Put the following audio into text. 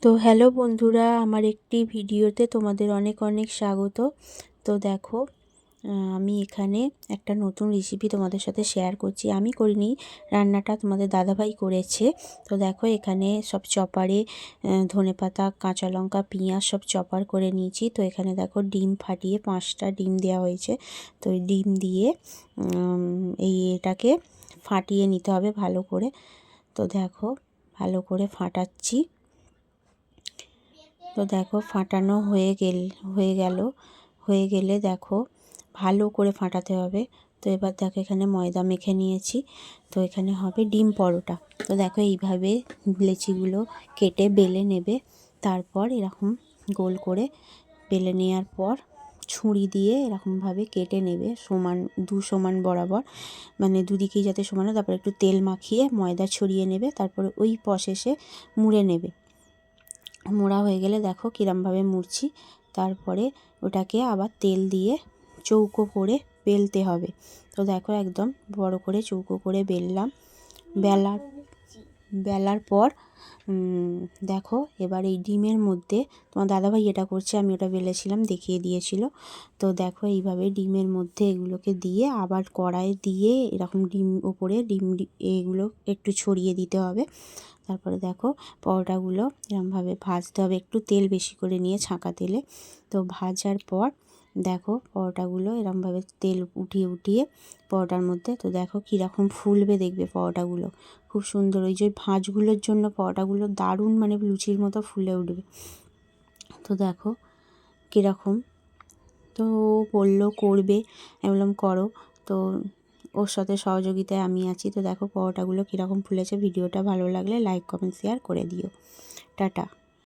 তো হ্যালো বন্ধুরা, আমার একটি ভিডিওতে তোমাদের অনেক অনেক স্বাগত। তো দেখো, আমি এখানে একটা নতুন রেসিপি তোমাদের সাথে শেয়ার করছি। আমি করিনি, রান্নাটা তোমাদের দাদাভাই করেছে। তো দেখো, এখানে সব চপারে ধনেপাতা, কাঁচা লঙ্কা, পেঁয়াজ সব চপার করে নিয়েছি। তো এখানে দেখো, ডিম ফাটিয়ে 5টা ডিম দেওয়া হয়েছে। তো এই ডিম দিয়ে এটাকে ফাটিয়ে নিতে হবে ভালো করে। তো দেখো, ভালো করে ফাটাচ্ছি। তো দেখো, ফাটানো হয়ে গেলে দেখো, ভালো করে ফাটাতে হবে। তো এবার দেখো, এখানে ময়দা মেখে নিয়েছি। তো এখানে হবে ডিম পরোটা। তো দেখো, এইভাবে লেচিগুলো কেটে বেলে নেবে। তারপর এরকম গোল করে বেলে নেওয়ার পর ছুরি দিয়ে এরকমভাবে কেটে নেবে সমান বরাবর, মানে দুদিকেই যাতে সমান হয়। তারপর একটু তেল মাখিয়ে ময়দা ছড়িয়ে নেবে। তারপরে ওই প্রসেসে মুড়ে নেবে। মোড়া হয়ে গেলে দেখো কীরমভাবে মুড়ছি। তারপরে ওটাকে আবার তেল দিয়ে চৌকো করে বেলতে হবে। তো দেখো, একদম বড় করে চৌকো করে বেলার পর দেখো, এবার এই ডিমের মধ্যে, তোমার দাদাভাই এটা করছে, আমি ওটা বেলেছিলাম, দেখিয়ে দিয়েছিল। তো দেখো, এইভাবে ডিমের মধ্যে এগুলোকে দিয়ে আবার কড়াইয়ে দিয়ে এরকম ওপরে এগুলো একটু ছড়িয়ে দিতে হবে। তারপরে দেখো, পরোটাগুলো এরকমভাবে ভাজতে হবে, একটু তেল বেশি করে নিয়ে, ছাঁকা তেলে। তো ভাজার পর দেখো, পরোটাগুলো এরকমভাবে তেল উঠিয়ে পরোটার মধ্যে, তো দেখো কীরকম ফুলবে, দেখবে পরোটাগুলো খুব সুন্দর। ওই যে ভাঁজগুলোর জন্য পরোটাগুলো দারুণ, মানে লুচির মতো ফুলে উঠবে। তো দেখো কীরকম। তো ও বললো করবে, আমি বললাম করো। তো ওর সাথে সহযোগিতায় আমি আছি। তো দেখো পরোটাগুলো কীরকম ফুলেছে। ভিডিওটা ভালো লাগলে লাইক, কমেন্ট, শেয়ার করে দিও। টাটা।